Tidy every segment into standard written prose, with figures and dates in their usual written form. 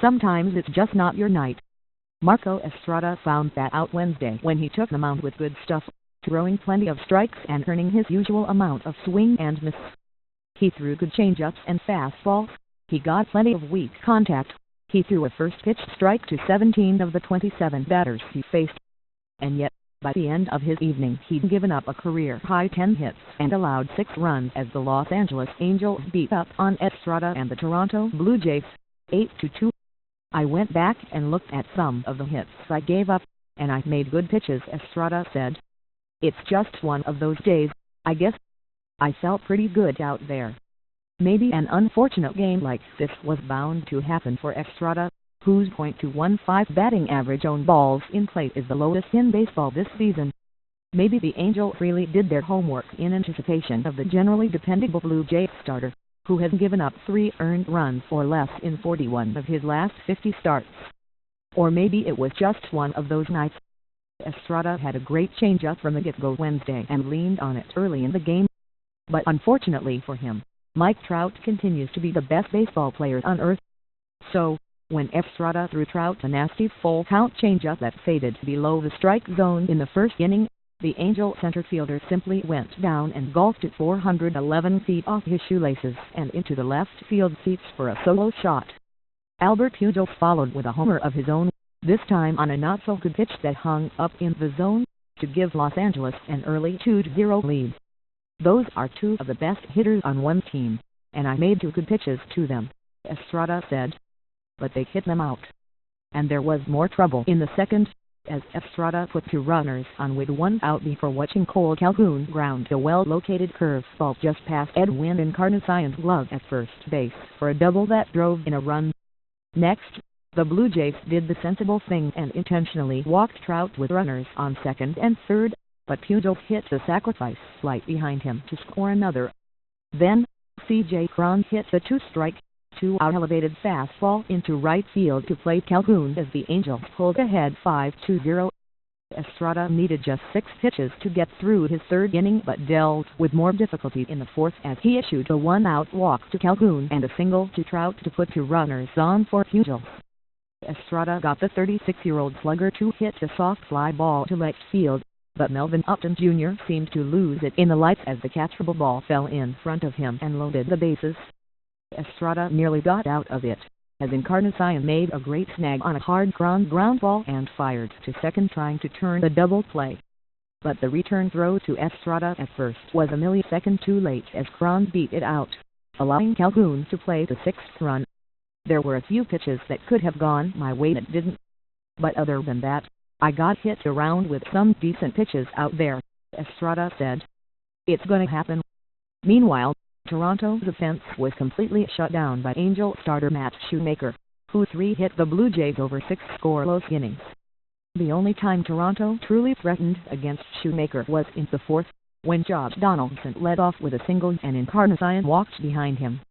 Sometimes it's just not your night. Marco Estrada found that out Wednesday when he took the mound with good stuff, throwing plenty of strikes and earning his usual amount of swing and miss. He threw good changeups and fastballs. He got plenty of weak contact. He threw a first pitch strike to 17 of the 27 batters he faced. And yet, by the end of his evening he'd given up a career-high 10 hits and allowed 6 runs as the Los Angeles Angels beat up on Estrada and the Toronto Blue Jays, 8-2. I went back and looked at some of the hits I gave up, and I made good pitches, Estrada said. It's just one of those days, I guess. I felt pretty good out there. Maybe an unfortunate game like this was bound to happen for Estrada, whose .215 batting average on balls in play is the lowest in baseball this season. Maybe the Angels really did their homework in anticipation of the generally dependable Blue Jays starter, who has given up 3 earned runs or less in 41 of his last 50 starts. Or maybe it was just one of those nights. Estrada had a great changeup from the get-go Wednesday and leaned on it early in the game. But unfortunately for him, Mike Trout continues to be the best baseball player on earth. So, when Estrada threw Trout a nasty full-count changeup that faded below the strike zone in the first inning, the Angel center fielder simply went down and golfed it 411 feet off his shoelaces and into the left field seats for a solo shot. Albert Pujols followed with a homer of his own, this time on a not-so-good pitch that hung up in the zone, to give Los Angeles an early 2-0 lead. Those are 2 of the best hitters on one team, and I made 2 good pitches to them, Estrada said. But they hit them out. And there was more trouble in the second, as Estrada put 2 runners on with 1 out before watching Cole Calhoun ground a well-located curveball just past Edwin Encarnacion's glove at first base for a double that drove in a run. Next, the Blue Jays did the sensible thing and intentionally walked Trout with runners on second and third, but Pujols hit the sacrifice fly behind him to score another. Then, C.J. Cron hit the 2-strike, 2-out elevated fastball into right field to play Calhoun as the Angels pulled ahead 5-0. Estrada needed just 6 pitches to get through his third inning but dealt with more difficulty in the fourth as he issued a 1-out walk to Calhoun and a single to Trout to put 2 runners on for Pujols. Estrada got the 36-year-old slugger to hit a soft fly ball to left field, but Melvin Upton Jr. seemed to lose it in the lights as the catchable ball fell in front of him and loaded the bases. Estrada nearly got out of it, as Encarnacion made a great snag on a hard ground ball and fired to second trying to turn the double play. But the return throw to Estrada at first was a millisecond too late as Cron beat it out, allowing Calhoun to play the 6th run. There were a few pitches that could have gone my way that didn't. But other than that, I got hit around with some decent pitches out there, Estrada said. It's gonna happen. Meanwhile, Toronto's offense was completely shut down by Angel starter Matt Shoemaker, who 3-hit the Blue Jays over 6 scoreless innings. The only time Toronto truly threatened against Shoemaker was in the 4th, when Josh Donaldson led off with a single and Encarnacion walked behind him.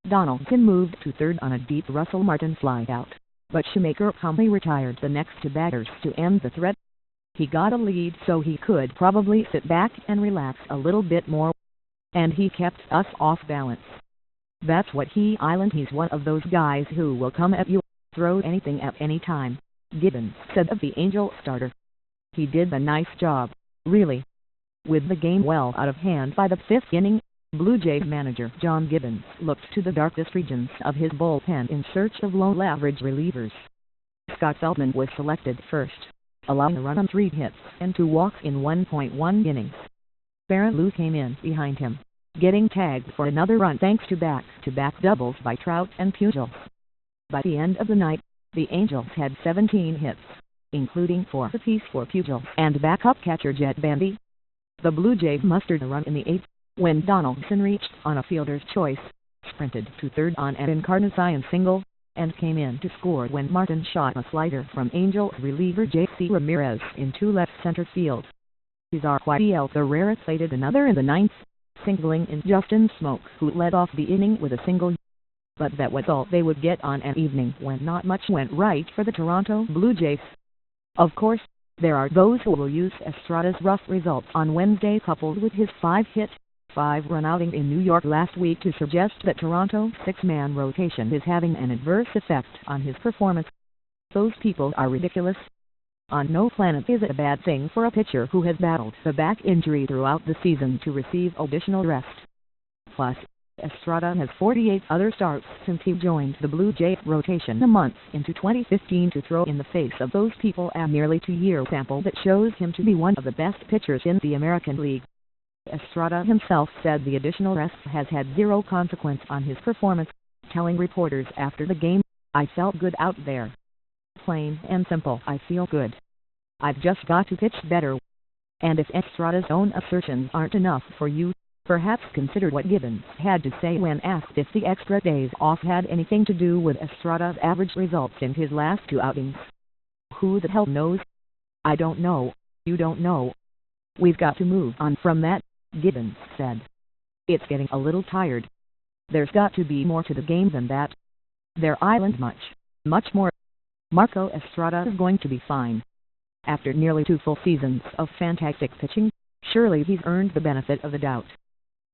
Donaldson moved to third on a deep Russell Martin flyout, but Shoemaker calmly retired the next 2 batters to end the threat. He got a lead so he could probably sit back and relax a little bit more. And he kept us off balance. That's what he's one of those guys who will come at you, throw anything at any time, Gibbons said of the Angel starter. He did a nice job, really. With the game well out of hand by the 5th inning, Blue Jays manager John Gibbons looked to the darkest regions of his bullpen in search of low-leverage relievers. Scott Feldman was selected first, allowing a run on 3 hits and 2 walks in 1.1 innings. Baron Lou came in behind him, getting tagged for another run thanks to back-to-back doubles by Trout and Pujols. By the end of the night, the Angels had 17 hits, including 4 apiece for Pujols and backup catcher Jet Bandy. The Blue Jays mustered a run in the 8th, when Donaldson reached on a fielder's choice, sprinted to third on an Encarnacion single, and came in to score when Martin shot a slider from Angels reliever J.C. Ramirez into left center field. Cesar Guillermo plated another in the 9th, singling in Justin Smoke, who led off the inning with a single. But that was all they would get on an evening when not much went right for the Toronto Blue Jays. Of course, there are those who will use Estrada's rough results on Wednesday coupled with his 5-hit, 5-run outing in New York last week to suggest that Toronto's 6-man rotation is having an adverse effect on his performance. Those people are ridiculous. On no planet is it a bad thing for a pitcher who has battled a back injury throughout the season to receive additional rest. Plus, Estrada has 48 other starts since he joined the Blue Jays rotation a month into 2015 to throw in the face of those people a nearly 2-year sample that shows him to be one of the best pitchers in the American League. Estrada himself said the additional rest has had zero consequence on his performance, telling reporters after the game, "I felt good out there. Plain and simple, I feel good. I've just got to pitch better." And if Estrada's own assertions aren't enough for you, perhaps consider what Gibbons had to say when asked if the extra days off had anything to do with Estrada's average results in his last 2 outings. "Who the hell knows? I don't know. You don't know. We've got to move on from that," Gibbons said. "It's getting a little tired. There's got to be more to the game than that. There isn't much more. Marco Estrada is going to be fine. After nearly 2 full seasons of fantastic pitching, surely he's earned the benefit of the doubt."